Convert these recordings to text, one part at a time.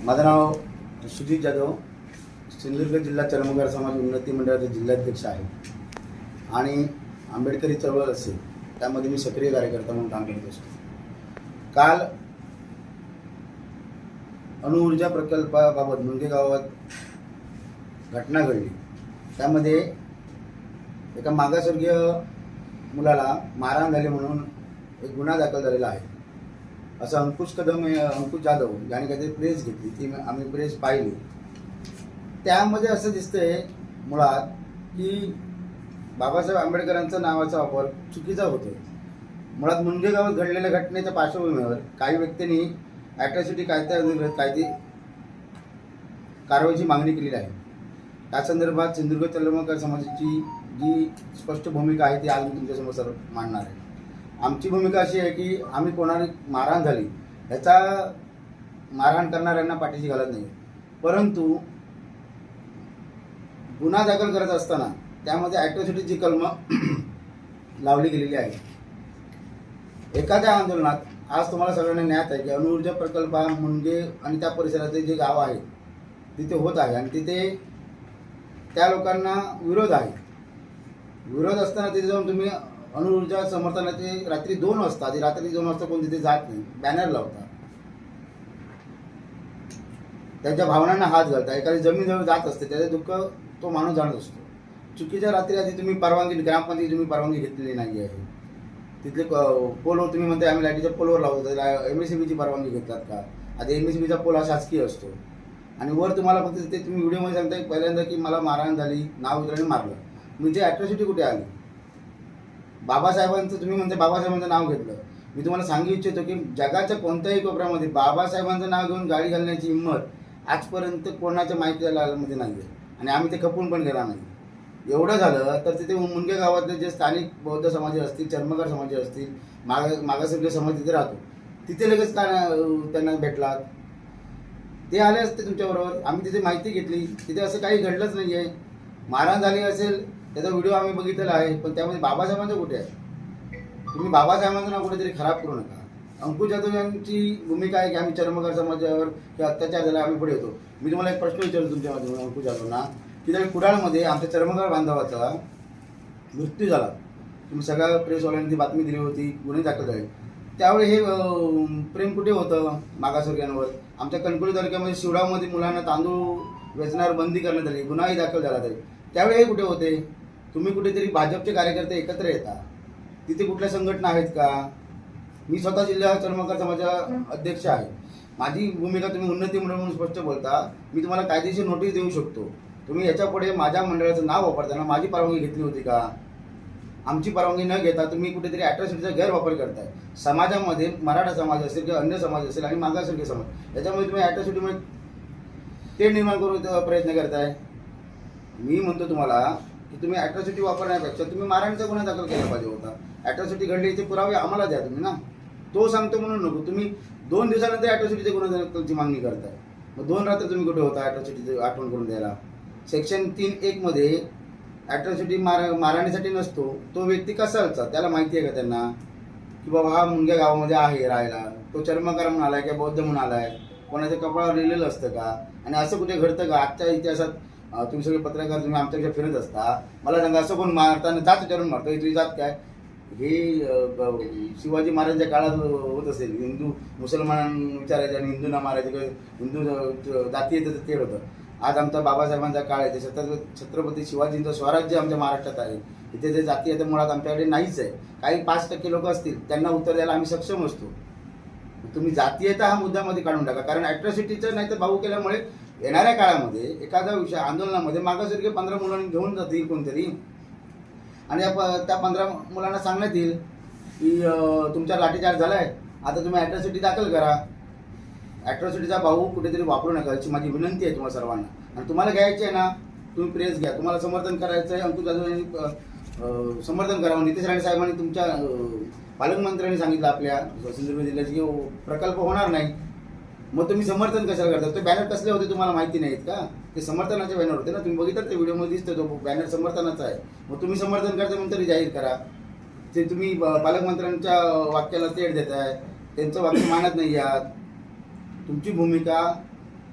माझं नाव सुजित जाधव, सिंधुदुर्ग जिल्हा चर्मकार समाज उन्नती मंडळाचे जिल्हाध्यक्ष आहे आणि आंबेडकरी चळवळ असेल त्यामध्ये मी सक्रिय कार्यकर्ता म्हणून काम करत असतो. काल अणुऊर्जा प्रकल्पाबाबत मुंगे गावात घटना घडली. त्यामध्ये एका मागासवर्गीय मुलाला मारहाण झाली म्हणून एक गुन्हा दाखल झालेला आहे असं अंकुश जाधव यांनी काहीतरी प्रेस घेतली, ती आम्ही प्रेस पाहिली. त्यामध्ये असं दिसतंय मुळात की बाबासाहेब आंबेडकरांचं नावाचा वापर चुकीचा होतोय. मुळात मुंगे गावात घडलेल्या घटनेच्या पार्श्वभूमीवर काही व्यक्तींनी ॲट्रॉसिटी कायदे कारवाईची मागणी केलेली आहे. त्या संदर्भात सिंधुदुर्ग चर्मकार समाजाची जी स्पष्ट भूमिका आहे ती आज मी तुमच्यासमोर मांडणार आहे. आमची भूमिका अशी आहे की आम्ही कोणाला मारहाण झाली ह्याचा मारहाण करणाऱ्यांना पाठीशी घालत नाही, परंतु गुन्हा दाखल करत असताना त्यामध्ये ॲट्रॉसिटीची कलमं लावली गेलेली आहे. एखाद्या आंदोलनात आज तुम्हाला सगळ्यांना ज्ञात आहे की अणुऊर्जा प्रकल्प हा मुंगे आणि त्या परिसरातले जे गाव आहे तिथे होत आहे आणि तिथे त्या लोकांना विरोध आहे. विरोध असताना तिथे जाऊन तुम्ही अणुऊर्जा समर्थनाचे रात्री 2 वाजता कोण तिथे जात नाही, बॅनर लावता, त्यांच्या भावनांना हात घालता. एखादी जमीन जवळ जात असते त्याचे दुःख तो माणूस जाणत असतो. चुकीच्या रात्री आधी तुम्ही परवानगी ग्रामपंचायती तुम्ही परवानगी घेतलेली नाही आहे. तिथले पोलवर तुम्ही म्हणता आम्ही लाईटीच्या पोलवर लावतो, MSEBची परवानगी घेतलात का? आधी MSEBचा पोल हा शासकीय असतो आणि वर तुम्हाला फक्त ते तुम्ही व्हिडिओमध्ये सांगताय पहिल्यांदा की मला मारहाण झाली, नाव उतरणे मारलं. म्हणजे ॲट्रॉसिटी कुठे आली? बाबासाहेबांचं तुम्ही म्हणते बाबासाहेबांचं नाव घेतलं. मी तुम्हाला सांगू इच्छितो की जगाच्या कोणत्याही कोपऱ्यामध्ये बाबासाहेबांचं नाव घेऊन गाडी घालण्याची हिंमत आजपर्यंत कोणाच्या माहितीमध्ये नाही आहे आणि आम्ही ते खपून पण गेला नाही. एवढं झालं तर तिथे मुंगे गावातले जे स्थानिक बौद्ध समाज असतील, चर्मकार समाज असतील, मागासवर्गीय समाज तिथे राहतो, तिथे लगेच त्यांना भेटलात, ते आले असते तुमच्याबरोबर. आम्ही तिथे माहिती घेतली, तिथे असं काही घडलंच नाही आहे. मारहाण झाली असेल त्याचा व्हिडिओ आम्ही बघितलेला आहे, पण त्यामध्ये बाबासाहेबांचं कुठे आहे? तुम्ही बाबासाहेबांचं नाव कुठेतरी खराब करू नका. अंकुश जाधव यांची भूमिका आहे की आम्ही चर्मकार समाजावर किंवा अत्याचार झाला आम्ही पुढे येतो. मी तुम्हाला एक प्रश्न विचारतो तुमच्या माध्यमातून अंकुश जाधवना की त्यावेळी कुडाळमध्ये आमच्या चर्मकार बांधवाचा मृत्यू झाला, तुम्ही सगळ्या प्रेसवाल्यांनी ती बातमी दिली होती, गुन्हे दाखल झाले. त्यावेळी हे प्रेम कुठे होतं मागासवर्गीयांवर? आमच्या कणकवली तालुक्यामध्ये शिवडामध्ये मुलांना तांदूळ वेचण्यावर बंदी करण्यात आली, गुन्हाही दाखल झाला तरी त्यावेळी हे कुठे होते? तुम्ही कुठेतरी भाजपचे कार्यकर्ते एकत्र येता, तिथे कुठल्या संघटना आहेत का? मी स्वतः जिल्हा चर्मकार समाजाचा अध्यक्ष आहे. माझी भूमिका तुम्ही उन्नती मंडळ म्हणून स्पष्ट बोलता, मी तुम्हाला कायदेशीर नोटीस देऊ शकतो. तुम्ही याच्यापुढे माझ्या मंडळाचं नाव वापरताना माझी परवानगी घेतली होती का? आमची परवानगी न घेता तुम्ही कुठेतरी ॲट्रॉसिटीचा गैरवापर करताय. समाजामध्ये मराठा समाज असेल किंवा अन्य समाज असेल आणि मागासवर्गीय समाज याच्यामुळे तुम्ही ॲट्रॉसिटीमुळे ते निर्माण करून प्रयत्न करताय. मी म्हणतो तुम्हाला की तुम्ही ॲट्रॉसिटी वापरण्यापेक्षा तुम्ही मारहाणीचा गुन्हा दाखल केला पाहिजे होता. ॲट्रॉसिटी घडली ते पुरावे आम्हाला द्या तुम्ही ना, तो सांगतो म्हणून नको. तुम्ही 2 दिवसानंतर ॲट्रॉसिटीचे गुन्हा दाखलची मागणी करताय. मग 2 रात्र तुम्ही कुठे होता ॲट्रॉसिटीची आठवण करून द्यायला? सेक्शन 3(1) मध्ये ॲट्रॉसिटी मारहाणीसाठी नसतो. तो व्यक्ती कसाचा त्याला माहिती आहे का त्यांना की बाबा हा मुंग्या गावामध्ये आहे राहायला, तो चर्मकार म्हणून आलाय किंवा बौद्ध म्हणून आलाय, कोणाच्या कपाळावर लिहिलेलं असतं का? आणि असं कुठे घडतं का? आजच्या इतिहासात तुम्ही सगळे पत्रकार तुम्ही आमच्याकडे फिरत असता, मला सांगा असं कोण मारताना जात विचारून मारतो? तुझी जात काय? हे शिवाजी महाराजांच्या काळात होत असेल. हिंदू मुसलमान विचारायचे आणि हिंदूंना मारायचे किंवा हिंदू जाती येतं ते होतं. आज आमचा बाबासाहेबांचा काळ आहे, ते छत्रपती शिवाजींचं स्वराज्य आमच्या महाराष्ट्रात आहे. इथे जे जाती आहे मुळात आमच्याकडे नाहीच आहे. काही 5% लोक असतील त्यांना उत्तर द्यायला आम्ही सक्षम असतो. तुम्ही जातीयता हा मुद्द्यामध्ये काढून टाका, कारण ॲट्रॉसिटीचं नाही तर भाऊ केल्यामुळे येणाऱ्या काळामध्ये एखादा विषय आंदोलनामध्ये मागासवर्गीय 15 मुलांनी घेऊन जातील कोणतरी आणि त्या 15 मुलांना सांगण्यात येईल की तुमचा लाठीचार्ज झाला आहे, आता तुम्ही ॲट्रॉसिटी दाखल करा. ॲट्रॉसिटीचा भाऊ कुठेतरी वापरू नका याची माझी विनंती आहे तुम्हाला सर्वांना. आणि तुम्हाला घ्यायची आहे ना, तुम्ही प्रेस घ्या. तुम्हाला समर्थन करायचं आहे, अंकुश जाधव यांनी समर्थन करावं. नितेश राणे साहेबांनी तुमच्या पालकमंत्र्यांनी सांगितलं आपल्या सिंधुदुर्ग जिल्ह्याचे की प्रकल्प होणार नाही, मग तुम्ही समर्थन कशाला करता? ते बॅनर कसले होते तुम्हाला माहिती नाहीत का? ते समर्थनाचे बॅनर होते ना, तुम्ही बघितलं ते व्हिडिओमध्ये दिसतो तो बॅनर समर्थनाचा आहे. मग तुम्ही समर्थन करता म्हणून तरी जाहीर करा. ते तुम्ही पालकमंत्र्यांच्या वाक्याला तेढ देताय, त्यांचं वाक्य मानत नाही आहात. तुमची भूमिका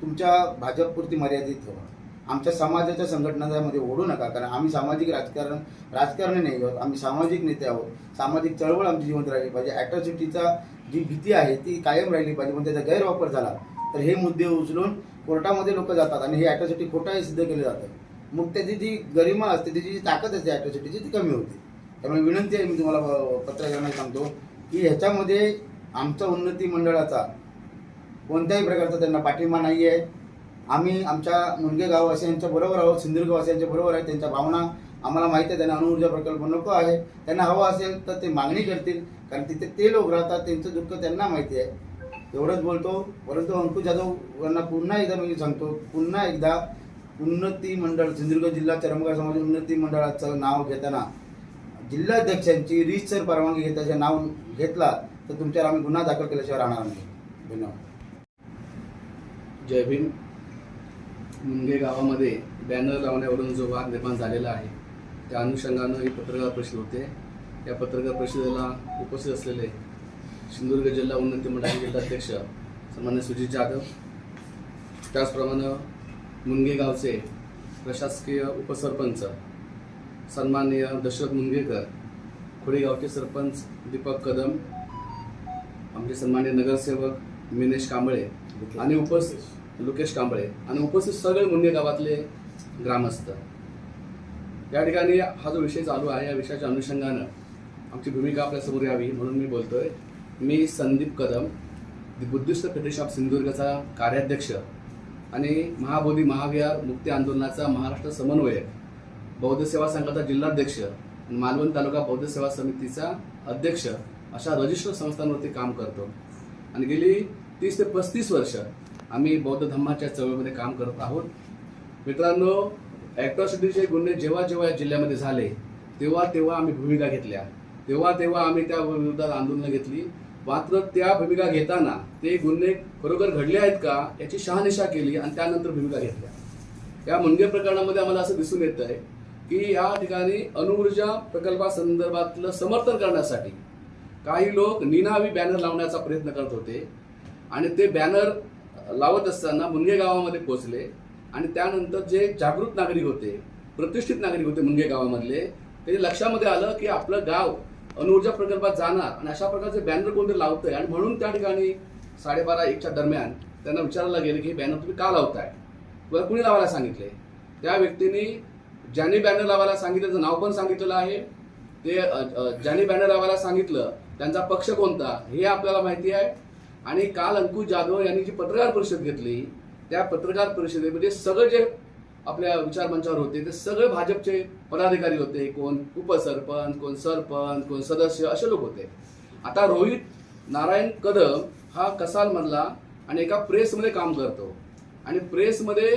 तुमच्या भाजपपुरती मर्यादित ठेवा. आमच्या समाजाच्या संघटनांमध्ये ओढू नका, कारण आम्ही सामाजिक राजकारणी नाही आहोत, आम्ही सामाजिक नेते आहोत. सामाजिक चळवळ आमची जिवंत राहिली पाहिजे. ॲट्रॉसिटीचा जी भीती आहे ती कायम राहिली पाहिजे, पण त्याचा गैरवापर झाला तर हे मुद्दे उचलून कोर्टामध्ये लोक जातात आणि हे ॲट्रॉसिटी खोटं आहे सिद्ध केलं जातं. मग त्याची जी गरिमा असते, त्याची जी ताकद असते ॲट्रॉसिटीची, ती कमी होते. त्यामुळे विनंती आहे, मी तुम्हाला पत्रकारांना सांगतो की ह्याच्यामध्ये आमचा उन्नती मंडळाचा कोणत्याही प्रकारचा त्यांना पाठिंबा नाही आहे. आम्ही आमच्या मुनगे गाववासियांच्या बरोबर आहोत, सिंधुदुर्गवासियांच्या बरोबर आहे. त्यांच्या भावना आम्हाला माहिती आहे. त्यांना अणुऊर्जा प्रकल्प नको आहे. त्यांना हवा असेल तर ते मागणी करतील, कारण तिथे ते लोक राहतात, त्यांचं दुःख त्यांना माहिती आहे. एवढंच बोलतो. परंतु अंकुश जाधव यांना पुन्हा एकदा मी सांगतो, पुन्हा एकदा उन्नती मंडळ, सिंधुदुर्ग जिल्हा चरमगार समाज उन्नती मंडळाचं नाव घेताना जिल्हाध्यक्षांची रीतसर परवानगी घेताचे नाव घेतला तर तुमच्यावर आम्ही गुन्हा दाखल केल्याशिवाय राहणार नाही. धन्यवाद. जय भीम. मुनगे गावामध्ये बॅनर लावण्यावरून जो वाद निर्माण झालेला आहे त्या अनुषंगानं ही पत्रकार परिषद होते. या पत्रकार परिषदेला उपस्थित असलेले सिंधुदुर्ग जिल्हा उन्नती मंडळाचे जिल्हाध्यक्ष सन्मान्य सुजित जाधव, त्याचप्रमाणे मुनगे गावचे प्रशासकीय उपसरपंच सन्माननीय दशरथ मुनगेकर, खोडेगावचे सरपंच दीपक कदम, आमचे सन्माननीय नगरसेवक मिनेश कांबळे आणि लुकेश कांबळे आणि उपस्थित सगळे मुनगे गावातले ग्रामस्थ. या ठिकाणी हा जो विषय चालू आहे या विषयाच्या अनुषंगानं आमची भूमिका आपल्यासमोर यावी म्हणून मी बोलतोय. मी Sandeep Kadam, the Buddhist Federation of सिंधुदुर्गचा कार्याध्यक्ष आणि महाबोधी महाविहार मुक्ती आंदोलनाचा महाराष्ट्र समन्वयक, बौद्ध सेवा संघाचा जिल्हाध्यक्ष आणि मालवण तालुका बौद्ध सेवा समितीचा अध्यक्ष अशा रजिस्टर संस्थांवरती काम करतो. आणि गेली 30 ते 35 वर्ष आम्ही बौद्ध धम्माच्या चळवळीमध्ये काम करत आहोत. मित्रांनो, ॲट्रॉसिटीचे गुन्हे जेव्हा जेव्हा या जिल्ह्यामध्ये झाले तेव्हा आम्ही भूमिका घेतल्या, तेव्हा आम्ही त्या विरोधात आंदोलनं घेतली. मात्र त्या भूमिका घेताना ते गुन्हे खरोखर घडले आहेत का याची शहानिशा केली आणि त्यानंतर भूमिका घेतल्या. या मुनगे प्रकरणामध्ये आम्हाला असं दिसून येत आहे की या ठिकाणी अणुऊर्जा प्रकल्पासंदर्भातलं समर्थन करण्यासाठी काही लोक निनावी बॅनर लावण्याचा प्रयत्न करत होते आणि ते बॅनर लावत असताना मुनगे गावामध्ये पोहोचले आणि त्यानंतर जे जागृत नागरिक होते, प्रतिष्ठित नागरिक होते मुनगे गावामधले, त्याच्या लक्षामध्ये आलं की आपलं गाव अणुऊर्जा प्रकल्पात जाणार आणि अशा प्रकारचे बॅनर कोणते लावतंय. आणि म्हणून त्या ठिकाणी 12:30-1च्या दरम्यान त्यांना विचारायला गेले की बॅनर तुम्ही का लावताय, बरं कुणी लावायला सांगितले. त्या व्यक्तीने ज्यांनी बॅनर लावायला सांगितलं त्याचं नाव पण सांगितलेलं आहे. ते ज्यांनी बॅनर लावायला सांगितलं त्यांचा पक्ष कोणता हे आपल्याला माहिती आहे. आणि काल अंकुश जाधव यांनी जी पत्रकार परिषद घेतली त्या पत्रकार परिषदेमध्ये सगळे जे आपल्या विचारमंचावर होते ते सगळे भाजपचे पदाधिकारी होते. कोण उपसरपंच, कोण सरपंच, कोण सदस्य, असे लोक होते. आता रोहित नारायण कदम हा कसालमधला आणि एका प्रेसमध्ये काम करतो आणि प्रेसमध्ये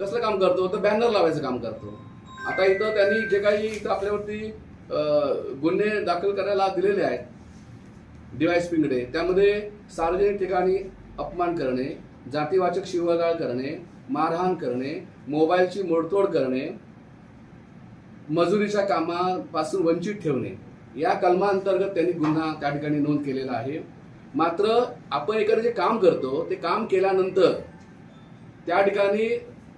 कसलं काम करतो तर बॅनर लावायचं काम करतो. आता इथं त्यांनी जे काही इथं आपल्यावरती गुन्हे दाखल करायला दिलेले आहेत DYSP-कडे, त्यामध्ये सार्वजनिक ठिकाणी अपमान करणे, जातीवाचक शिवीगाळ करणे, मारहाण करणे, मोबाईलची मोडतोड करणे, मजुरीच्या कामापासून वंचित ठेवणे या कलमांतर्गत त्यांनी गुन्हा त्या ठिकाणी नोंद केलेला आहे. मात्र आपण एखादं जे काम करतो ते काम केल्यानंतर त्या ठिकाणी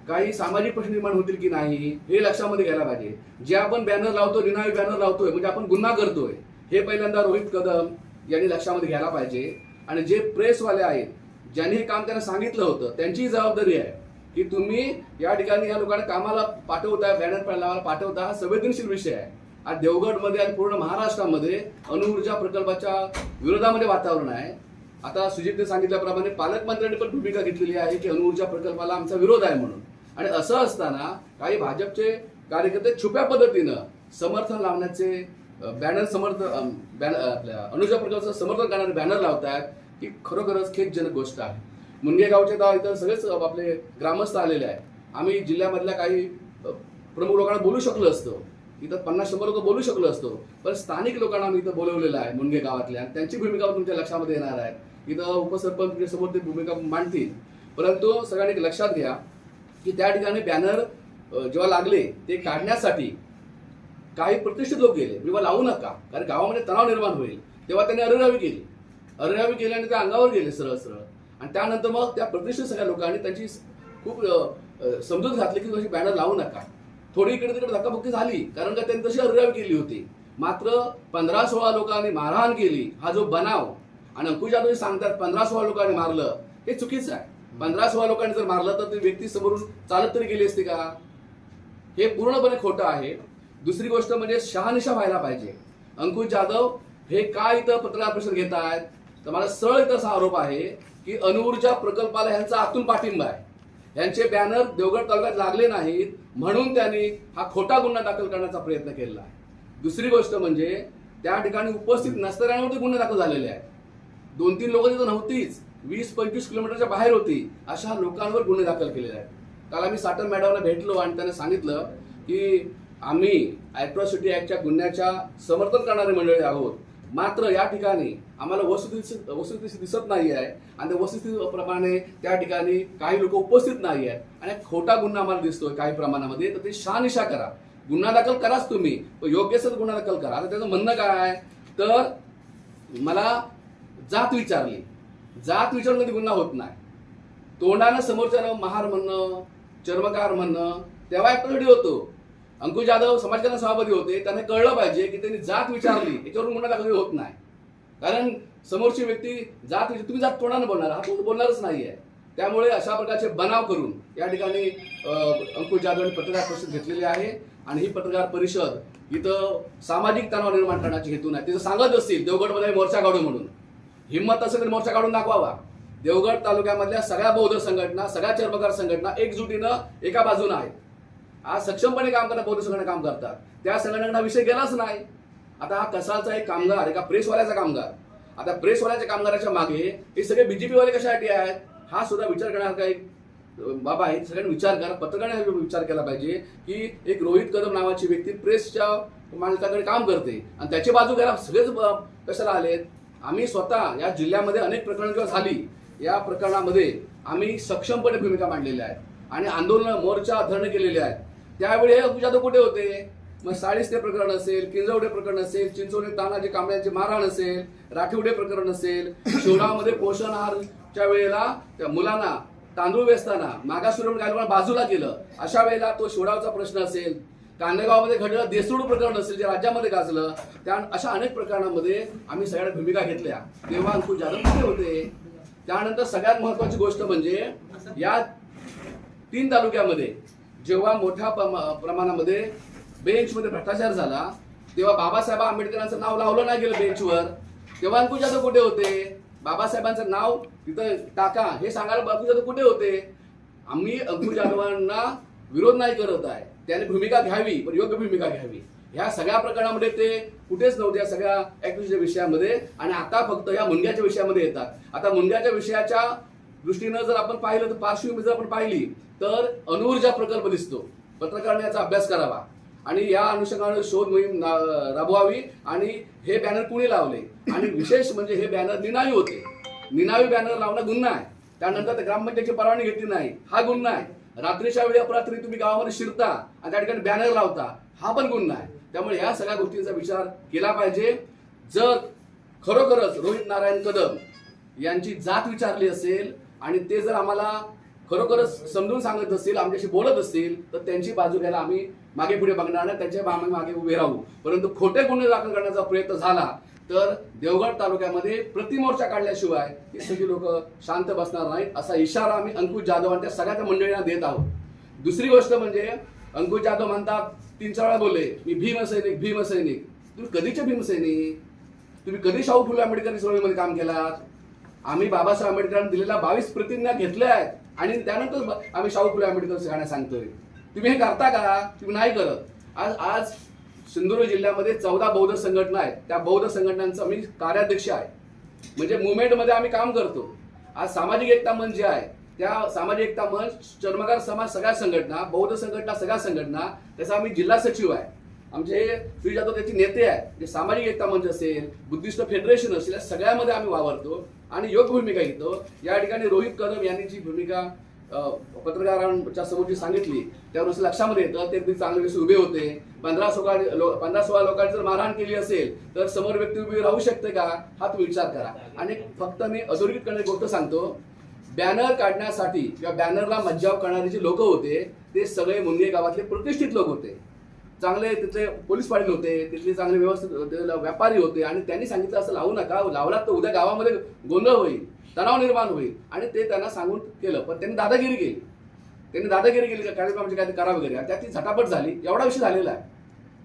काही सामाजिक प्रश्न निर्माण होतील की नाही हे लक्षामध्ये घ्यायला पाहिजे. जे आपण बॅनर लावतो, निनावी बॅनर लावतोय म्हणजे आपण गुन्हा करतोय हे पहिल्यांदा रोहित कदम यांनी लक्षामध्ये घ्यायला पाहिजे. आणि जे प्रेसवाले आहेत ज्यांनी हे काम त्यांना सांगितलं होतं त्यांची जबाबदारी आहे की तुम्ही या ठिकाणी या लोकांना कामाला पाठवताय, बॅनर लावायला पाठवता, हा संवेदनशील विषय आहे. आज देवगडमध्ये आणि पूर्ण महाराष्ट्रामध्ये अणुऊर्जा प्रकल्पाच्या विरोधामध्ये वातावरण आहे. आता सुजितने सांगितल्याप्रमाणे पालकमंत्र्यांनी पण भूमिका घेतलेली आहे की अणुऊर्जा प्रकल्पाला आमचा विरोध आहे म्हणून. आणि असं असताना काही भाजपचे कार्यकर्ते छुप्या पद्धतीनं समर्थन लावण्याचे बॅनर आपल्या अणुऊर्जा प्रकल्पाचं समर्थन करणारे बॅनर लावतात ही खरोखरच खेदजनक गोष्ट आहे. मुनगे गावचे तर इतर सगळेच आपले ग्रामस्थ आलेले आहेत. आम्ही जिल्ह्यामधल्या काही प्रमुख लोकांना बोलू शकलो असतो, इथं 50-100 लोक बोलू शकलो असतो, पण स्थानिक लोकांना आम्ही इथं बोलवलेलं आहे मुनगे गावातल्या, त्यांची भूमिका तुमच्या लक्षामध्ये येणार आहे. इथं उपसरपंच समोर ते भूमिका मांडतील. परंतु सगळ्यांनी लक्षात घ्या की त्या ठिकाणी बॅनर जेव्हा लागले ते काढण्यासाठी काही प्रतिष्ठित लोक गेले, विवा लावू नका कारण गावामध्ये तणाव निर्माण होईल. तेव्हा त्यांनी अरेरावी केली आणि त्या अंगावर गेले सरळ. आणि त्यानंतर मग त्या प्रतिष्ठित सगळ्या लोकांनी त्यांची खूप समजूत घातली की तुम्ही बॅनर लावू नका. थोडी इकडे तिकडे धक्काबुक्की झाली, कारण का त्यांनी तशी अर्जावी केली होती. मात्र 15-16 लोकांनी मारहाण केली, हा जो बनाव, आणि अंकुश जाधव सांगतात 15-16 लोकांनी मारलं, हे चुकीचं आहे. 15-16 लोकांनी जर मारलं तर ती व्यक्ती समोरून चालत तरी गेली असते का? हे पूर्णपणे खोटं आहे. दुसरी गोष्ट म्हणजे शहानिशा व्हायला पाहिजे. अंकुश जाधव हे काय इथं पत्रकार परिषद घेत आहेत, तर मला सरळ इथं असा आरोप आहे की अणुऊर्जा प्रकल्पाला ह्यांचा आतून पाठिंबा आहे. यांचे बॅनर देवगड तालुक्यात लागले नाहीत म्हणून त्यांनी हा खोटा गुन्हा दाखल करण्याचा प्रयत्न केला आहे. दुसरी गोष्ट म्हणजे त्या ठिकाणी उपस्थित नसणाऱ्यांवरती गुन्हे दाखल झालेले आहेत. 2-3 लोक तिथं नव्हतीच, 20-25 किलोमीटरच्या बाहेर होती, अशा लोकांवर गुन्हे दाखल केलेले आहेत. काल आम्ही साटम मॅडमला भेटलो आणि त्यांनी सांगितलं की आम्ही ॲट्रॉसिटी ॲक्टच्या गुन्ह्याच्या समर्थन करणारी मंडळी आहोत, मात्र या ठिकाणी आम्हाला वस्तुस्थिती दिसत नाही आहे आणि त्या वस्तुस्थितीप्रमाणे त्या ठिकाणी काही लोक उपस्थित नाही आहेत आणि खोटा गुन्हा आम्हाला दिसतोय काही प्रमाणामध्ये. तर ते शहानिशा करा, गुन्हा दाखल कराच तुम्ही, योग्य असेल गुन्हा दाखल करा. आता त्याचं म्हणणं काय, तर मला जात विचारून कधी गुन्हा होत नाही. तोंडानं समोरच्यानं महार म्हणणं, चर्मकार म्हणणं तेव्हा ॲट्रॉसिटी होतो. अंकुश जाधव समाजकल्याण सभापती होते, त्यांना कळलं पाहिजे की त्यांनी जात विचारली याच्यावरून गुन्हा दाखल होत नाही. कारण समोरची व्यक्ती जात तुम्ही जात तोंडानं बोलणार, हा तोंड बोलणारच नाहीये. त्यामुळे अशा प्रकारचे बनाव करून या ठिकाणी अंकुश जाधवने पत्रकार परिषद घेतलेली आहे आणि ही पत्रकार परिषद इथं सामाजिक तणाव निर्माण करण्याची हेतू नाही. तिथं सांगत असतील देवगडमध्ये मोर्चा काढू म्हणून, हिंमत असेल तर मोर्चा काढून दाखवावा. देवगड तालुक्यामधल्या सगळ्या बौद्ध संघटना, सगळ्या चर्मकार संघटना एकजुटीनं एका बाजूने आहेत. आज सक्षमपणे काम करतात, बौद्ध संघटना काम करतात. त्या संघटनेचा विषय गेलाच नाही. आता हा कसाचा एक कामगार, एका प्रेसवाल्याचा कामगार, आता प्रेसवाल्याच्या कामगाराच्या मागे हे सगळे बीजेपी वाले कशासाठी आहेत, हा सुद्धा विचार करण्याचा एक बाबा आहे. सगळ्यांनी विचार करा, पत्रकारांनी विचार केला पाहिजे की एक रोहित कदम नावाची व्यक्ती प्रेसच्या मालकाकडे काम करते आणि त्याची बाजू घ्यायला सगळेच कशाला आलेत. आम्ही स्वतः या जिल्ह्यामध्ये अनेक प्रकरणं जेव्हा झाली, या प्रकरणामध्ये आम्ही सक्षमपणे भूमिका मांडलेल्या आहेत आणि आंदोलन, मोर्चा, धरणे केलेले आहेत. त्यावेळी हे अंकुश जाधव कुठे होते? मग साळीस्ते प्रकरण असेल, किंजवडे प्रकरण असेल, चिंचोली तानाजी कांबळ्यांचे मारहाण असेल, राठीवडे प्रकरण असेल, शिवरामध्ये पोषण आहारच्या वेळेला त्या मुलांना तांदूळ वेचताना मागासवर्गीय काही लोकांना बाजूला केलं, अशा वेळेला तो शिवरावचा प्रश्न असेल, कांदेगावमध्ये घडलेलं देसूड प्रकरण असेल जे राज्यामध्ये गाजलं, त्या अशा अनेक प्रकरणांमध्ये आम्ही सगळ्या भूमिका घेतल्या. तेव्हा अंकुश जाधव कुठे होते? त्यानंतर सगळ्यात महत्वाची गोष्ट म्हणजे या 3 तालुक्यामध्ये जेव्हा मोठ्या प्रमाणामध्ये बेंचमध्ये भ्रष्टाचार झाला, तेव्हा बाबासाहेब आंबेडकरांचं नाव लावलं नाही गेलं बेंचवर, तेव्हा अंकुश जाधव कुठे होते? बाबासाहेबांचं नाव तिथं टाका हे सांगायला अंकुश जाधव कुठे होते? आम्ही अंकुश जाधवांना विरोध नाही करत आहे, त्याने भूमिका घ्यावी, पण योग्य भूमिका घ्यावी. ह्या सगळ्या प्रकरणामध्ये ते कुठेच नव्हते, या सगळ्या ऍक्टिव्हिटीच्या विषयामध्ये, आणि आता फक्त या मुंडग्याच्या विषयामध्ये येतात. आता मुंडग्याच्या विषयाच्या दृष्टीनं जर आपण पाहिलं तर पार्श्वभूमी जर आपण पाहिली तर अणुऊर्जा प्रकल्प दिसतो. पत्रकारांनी याचा अभ्यास करावा आणि या अनुषंगाने शोध मोहीम राबवावी आणि हे बॅनर कुणी लावले, आणि विशेष म्हणजे हे बॅनर निनावी होते. निनावी बॅनर लावणं गुन्हा आहे. त्यानंतर ते ग्रामपंचायतची परवानगी घेतली नाही, हा गुन्हा आहे. रात्रीच्या वेळी अपरात्री तुम्ही गावामध्ये शिरता आणि त्या ठिकाणी बॅनर लावता, हा पण गुन्हा आहे. त्यामुळे या सगळ्या गोष्टींचा विचार केला पाहिजे. जर खरोखरच रोहित नारायण कदम यांची जात विचारली असेल आणि ते जर आम्हाला खरोखरच समजून सांगत असतील, आमच्याशी बोलत असतील, तर त्यांची बाजू घ्यायला आम्ही मागे पुढे बघणार नाही, त्यांच्या मागे उभे राहू. परंतु खोटे गुन्हे दाखल करण्याचा प्रयत्न झाला तर देवगड तालुक्यामध्ये प्रतिमोर्चा काढल्याशिवाय ही सगळी लोक शांत बसणार नाहीत, असा इशारा आम्ही अंकुश जाधव आणि त्या सगळ्या मंडळींना देत आहोत. दुसरी गोष्ट म्हणजे अंकुश जाधव म्हणतात, 3-4 वेळा बोलले मी भीमसैनिक भीमसैनिक. तुम्ही कधीचे भीमसैनिक? तुम्ही कधी शाहू फुले आंबेडकरी चळवळीमध्ये काम केलात? आम्ही बाबासाहेब आंबेडकरांनी दिलेल्या 22 प्रतिज्ञा घेतल्या आहेत आणि त्यानंतर आम्ही शाहू फुले आंबेडकर गाणं सांगतोय. तुम्ही हे करता का? तुम्ही नाही करत. आज सिंधुदुर्ग जिल्ह्यामध्ये 14 बौद्ध संघटना आहेत. त्या बौद्ध संघटनांचं मी कार्याध्यक्ष आहे, म्हणजे मुवमेंटमध्ये आम्ही काम करतो. आज सामाजिक एकता मंच जे आहे, त्या सामाजिक एकता मंच, चर्मकार समाज सगळ्या संघटना, बौद्ध संघटना सगळ्या संघटना, त्याचा आम्ही जिल्हा सचिव आहे. आमचे श्री जाधव त्याचे नेते आहेत. जे सामाजिक एकता मंच असेल, बुद्धिस्ट फेडरेशन असेल, या सगळ्यामध्ये आम्ही वावरतो आणि योग्य भूमिका घेतो. या ठिकाणी रोहित कदम यांनी जी भूमिका पत्रकारांच्या समोर सांगितली त्यावर लक्षामध्ये येतं, ते अगदी चांगले व्यक्ती उभे होते. 15-16 लोकांनी जर मारहाण केली असेल तर समोर व्यक्ती उभी राहू शकते का, हा तुम्ही विचार करा. आणि फक्त मी अधोरेखित करण्याची गोष्ट सांगतो बॅनर काढण्यासाठी किंवा बॅनरला मज्जाव करणारे जे लोक होते ते सगळे मुनगे गावातले प्रतिष्ठित लोक होते, चांगले तिथले पोलीस पाटील होते, तिथले चांगले व्यवस्थित व्यापारी होते. आणि त्यांनी सांगितलं असं लावू नका, लावलात तर उद्या गावामध्ये गोंधळ होईल, तणाव निर्माण होईल. आणि ते त्यांना सांगून केलं, पण त्यांनी दादागिरी केली. कार्यक्रमाची काय करा वगैरे, आणि त्यात ती झटापट झाली, एवढा विषय झालेला आहे.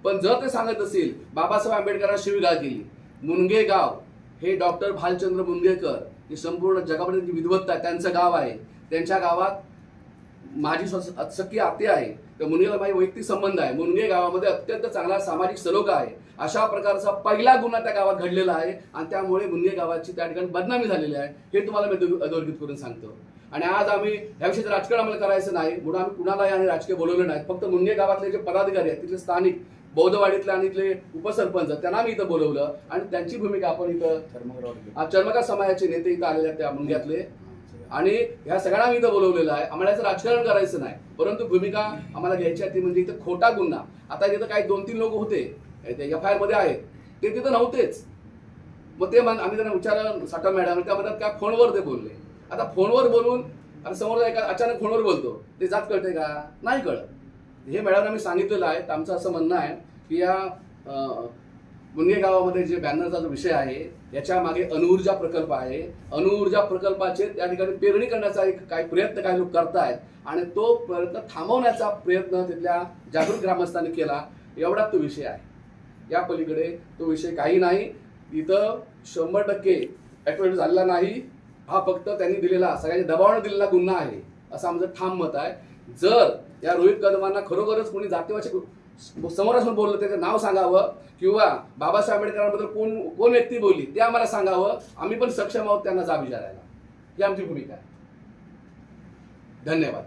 पण जर ते सांगत असतील बाबासाहेब आंबेडकरांना शिवीगाळ केली, मुनगे गाव हे डॉक्टर भालचंद्र मुनगेकर हे संपूर्ण जगामध्ये जी विद्वत्ता आहे त्यांचं गाव आहे, त्यांच्या गावात माझी सख्खी आत्या आहे, तर मुनगेला माझी वैयक्तिक संबंध आहे, मुनगे गावामध्ये अत्यंत चांगला सामाजिक सलोखा आहे, अशा प्रकारचा पहिला गुन्हा त्या गावात घडलेला आहे. आणि त्यामुळे मुनगे गावाची त्या ठिकाणी बदनामी झालेली आहे, हे तुम्हाला मी अधोरेखित करून सांगतो. आणि आज आम्ही याविषयी राजकारण आम्हाला करायचं नाही म्हणून आम्ही कुणालाही आणि राजकीय बोलवलं नाही. फक्त मुनगे गावातले जे पदाधिकारी आहेत, तिथले स्थानिक बौद्धवाडीतले आणि इथले उपसरपंच, त्यांना मी इथं बोलवलं आणि त्यांची भूमिका आपण इथं चर्मकार समाजाचे नेते इथं आलेले आहेत त्या मुनग्यातले, आणि ह्या सगळ्यांना मी इथं बोलवलेलं आहे. आम्हाला याचं राजकारण करायचं नाही, परंतु भूमिका आम्हाला घ्यायची आहे ती म्हणजे इथं खोटा गुन्हा. आता तिथं काही 2-3 लोक होते FIR मध्ये आहेत, ते तिथं नव्हतेच. मग ते आम्ही त्यांना विचारलं साठा मॅडम, त्या म्हणतात त्या फोनवर ते बोलले. आता फोनवर बोलून आता समोर एका अचानक फोनवर बोलतो, ते जात कळते का? नाही कळत. हे मॅडमना मी सांगितलेलं आहे. तर आमचं असं म्हणणं आहे की या मुनगे गावामध्ये जे बॅनरचा जो विषय आहे याच्या मागे अणुऊर्जा प्रकल्प आहे. अणुऊर्जा प्रकल्पाचे त्या ठिकाणी पेरणी करण्याचा एक काही प्रयत्न काही लोक करतायत आणि तो प्रयत्न थांबवण्याचा प्रयत्न तिथल्या जागरूक ग्रामस्थांनी केला, एवढाच तो विषय आहे. या पलीकडे तो विषय काही नाही. इथं 100% ॲक्टिव्हिटी झालेला नाही. हा फक्त त्यांनी दिलेला सगळ्यांच्या दबावाने दिलेला गुन्हा आहे असं आमचं ठाम मत आहे. जर या रोहित कदमांना खरोखरच कोणी जातीवाची समोरासमोर बोललं त्याचं नाव सांगावं, किंवा बाबासाहेब आंबेडकरांबद्दल कोण व्यक्ती बोलली ते आम्हाला सांगावं. आम्ही पण सक्षम आहोत त्यांना जाब विचारायला. ही आमची भूमिका आहे. धन्यवाद.